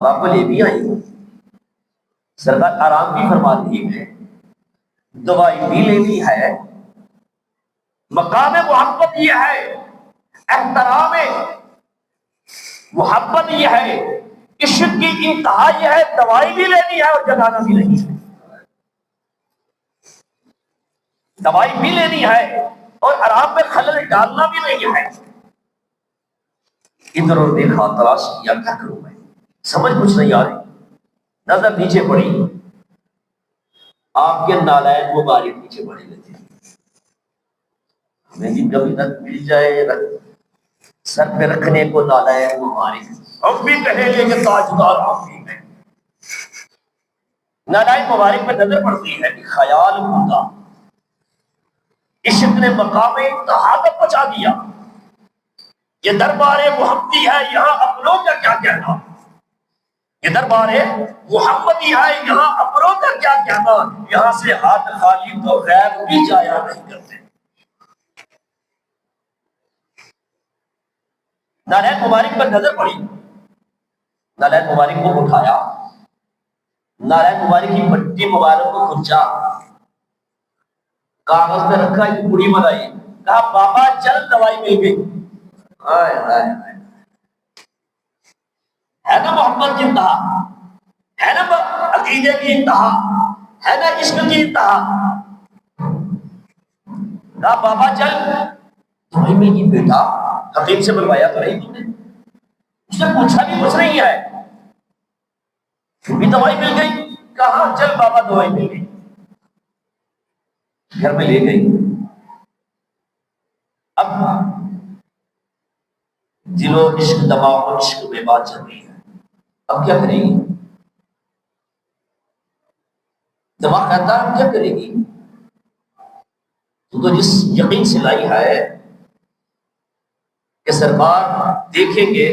آپ کو لے بھی آئی ہوں، سرکار آرام بھی فرما دیے ہیں، دوائی بھی لینی ہے، مقام محبت یہ ہے، احترام محبت یہ ہے، عشق کی انتہا یہ ہے، دوائی بھی لینی ہے اور جگانا بھی نہیں ہے، دوائی بھی لینی ہے اور آرام میں خلل ڈالنا بھی نہیں ہے۔ ادھر اور دیکھا، تلاش کیا، کیا کروں میں، سمجھ کچھ نہیں آ رہی، نظر نیچے پڑی، آپ کے نالائن مبارک نیچے پڑے لیتے ہیں، ہمیں بھی کبھی تک مل جائے سر پہ رکھنے کو نالائن مبارک، ہم بھی کہیں گے کہ تاجدار آپ بھی ہیں۔ نالائن مبارک میں نظر پڑتی ہے کہ خیال ہوتا، عشق نے مقام انتہا تک پہنچا دیا، یہ دربار محمدی ہے، یہاں اپنوں کا کیا کہنا، یہ دربار محمدی ہے، یہاں اپنوں کا کیا کہنا، یہاں سے ہاتھ خالی تو غیر بھی جایا نہیں کرتے۔ نالائن مبارک پر نظر پڑی، نالائن مبارک کو اٹھایا، نالائن مبارک کی مٹی مبارک کو کھنچا، کاغذ میں رکھا، ایک پوڑی بنائی، کہا بابا چل دوائی مل گئی۔ ہائے ہائے ہائے، ہے نا محبت کی انتہا، ہے نا عقیدے کی انتہا، ہے نا عشق کی انتہا، کہا بابا چل دوائی مل گئی۔ بیٹا حکیم سے بلوایا تو نہیں تم نے، اس نے پوچھا بھی کچھ نہیں ہے، پھر بھی دوائی مل گئی، کہا چل بابا دوائی مل گئی، گھر میں لے گئی۔ اب دل و عشق، دماغ و عشق میں بات چل رہی ہے، اب کیا کرے گی؟ دماغ کہتا ہے اب کیا کرے گی؟ تو جس یقین سے لائی ہے کہ سرکار دیکھیں گے،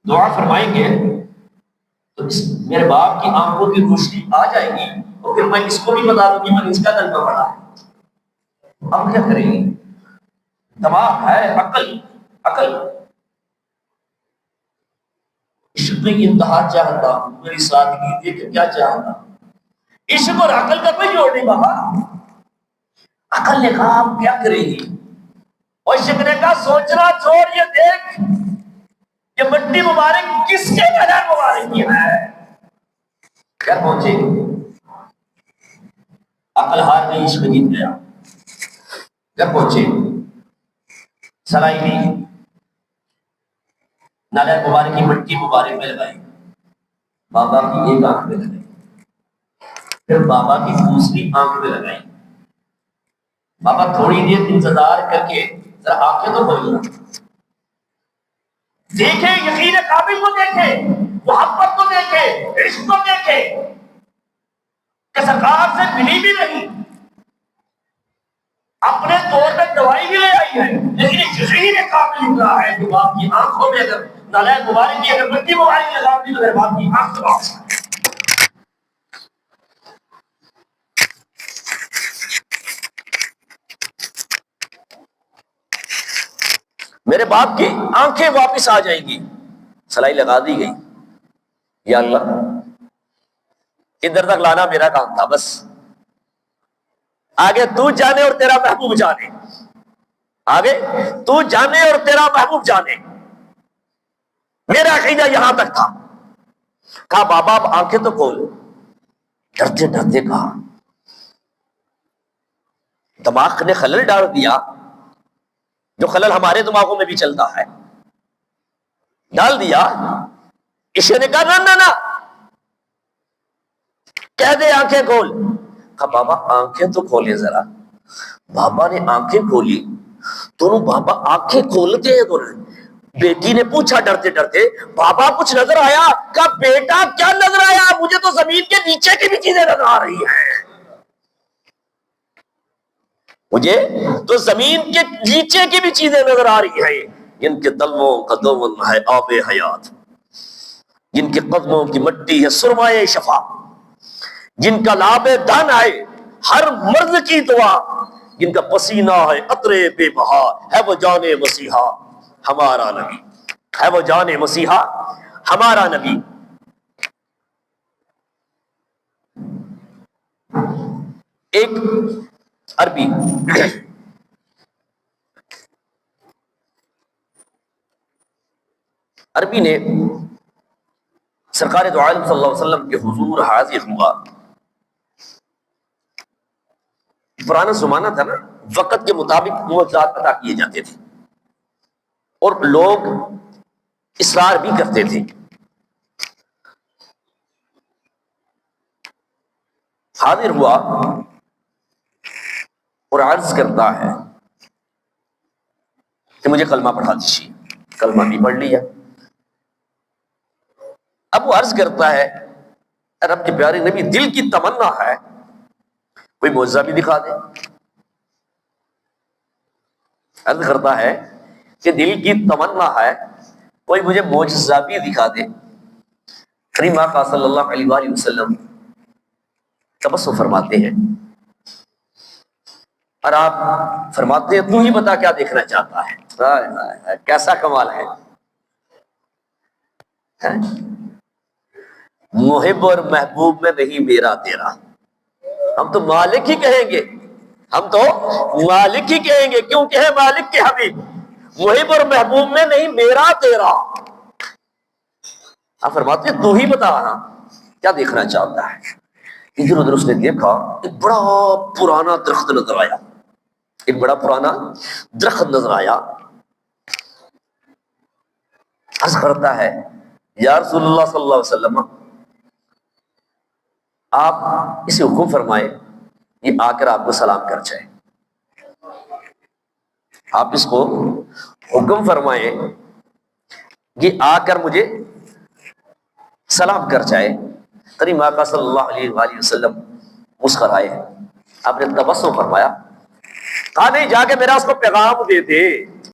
دعا فرمائیں گے تو میرے باپ کی آنکھوں کی روشنی آ جائے گی، اور پھر میں اس کو بھی بتا دوں گی میں اس کا غلبہ پڑا ہے۔ اب کیا کرے گی؟ دماغ ہے، عقل عشق کی انتہا چاہتا ہوں، میری سادگی دیکھ کیا چاہتا، عشق اور عقل کا کوئی جوڑ نہیں بابا۔ عقل نے کہا اب کیا کرے گی، اور عشق نے کہا سوچنا چھوڑ، یہ دیکھ کہ مٹی مبارک کس کے نالائن مبارک کی ہے۔ گھر پہنچے، عقل ہار گئی، عشق جیت گیا۔ گھر پہنچے، سلائی لی، نالائن مبارک کی مٹی مبارک میں لگائی، بابا کی ایک آنکھ میں لگائی، پھر بابا کی دوسری آنکھ میں لگائی۔ بابا تھوڑی دیر انتظار کر کے ذرا آنکھیں تو کھولنا، دیکھے یقین قابل کو، دیکھے محبت کو، دیکھے عشق کو، دیکھے کہ سرکار سے ملی بھی نہیں، اپنے طور پہ دوائی بھی لے آئی ہے، لیکن یقین قابل نکلا ہے کہ باپ کی آنکھوں میں اگر نالائن مبارک کی اگر مٹی مبارک لگا دی تو میرے باپ کی آنکھ سے واپس آئے۔ میرے باپ کی آنکھیں واپس آ جائیں گی۔ سلائی لگا دی گئی، یا اللہ ادھر تک لانا میرا کام تھا، بس آگے تو جانے اور تیرا محبوب جانے، آگے تو جانے اور تیرا محبوب جانے، میرا عقیدہ یہاں تک تھا۔ کہا بابا اب آنکھیں تو کھول، ڈرتے ڈرتے کہا، دماغ نے خلل ڈال دیا، جو خلل ہمارے دماغوں میں بھی چلتا ہے، ڈال دیا۔ عشق نے کہا نہ نہ نہ، کہہ دے آنکھیں کھول۔ کہا بابا آنکھیں تو کھولے ذرا۔ بابا نے آنکھیں کھولی، دونوں بابا آنکھیں کھولتے ہیں دونوں۔ بیٹی نے پوچھا ڈرتے ڈرتے بابا کچھ نظر آیا؟ کہا بیٹا کیا نظر آیا، مجھے تو زمین کے نیچے کی بھی چیزیں نظر آ رہی ہیں، مجھے تو زمین کے نیچے کی بھی چیزیں نظر آ رہی ہیں، جن کے دلوں کا دون ہے آب حیات، جن کے قدموں کی مٹی ہے سرمائے شفا، جن کا لاب دان ہے ہر مرد کی دعا، جن کا پسینہ ہے عطر بے بہا، ہے وہ جان مسیحا ہمارا نبی، ہے وہ جان مسیحا ہمارا نبی ایک عربی نے سرکار دو عالم صلی اللہ علیہ وسلم کے حضور حاضر ہوا. پرانا زمانہ تھا نا، وقت کے مطابق معجزات عطا کیے جاتے تھے اور لوگ اصرار بھی کرتے تھے. حاضر ہوا اور عرض کرتا ہے کہ مجھے کلمہ پڑھا دیجیے. کلمہ بھی پڑھ لیا. اب وہ عرض کرتا ہے رب کے پیارے نبی، دل کی تمنا ہے کوئی معجزہ بھی دکھا دے. عرض کرتا ہے کہ دل کی تمنا ہے کوئی مجھے معجزہ بھی دکھا دے. کریم آقا صلی اللہ علیہ وآلہ وسلم تبسم فرماتے ہیں اور آپ فرماتے ہیں تو ہی بتا کیا دیکھنا چاہتا ہے. کیسا کمال ہے. محب اور محبوب میں نہیں میرا تیرا. ہم تو مالک ہی کہیں گے، ہم تو مالک ہی کہیں گے کیونکہ ہے مالک کے حبیب. محب اور محبوب میں نہیں میرا تیرا. آپ فرماتے ہیں تو ہی بتا کیا دیکھنا چاہتا ہے. ادھر ادھر اس نے دیکھا، ایک بڑا پرانا درخت نظر آیا. ایک بڑا پرانا درخت نظر آیا. عرض کرتا ہے یا رسول اللہ صلی اللہ علیہ وسلم، آپ اسے حکم فرمائے یہ آ کر آپ کو سلام کر جائے. آپ اس کو حکم فرمائیں یہ آ کر مجھے سلام کر جائے. کریم آقا صلی اللہ علیہ وآلہ وسلم مسکرائے. آپ نے تبسم فرمایا، کہا نہیں جا کے میرا اس کو پیغام دے دے.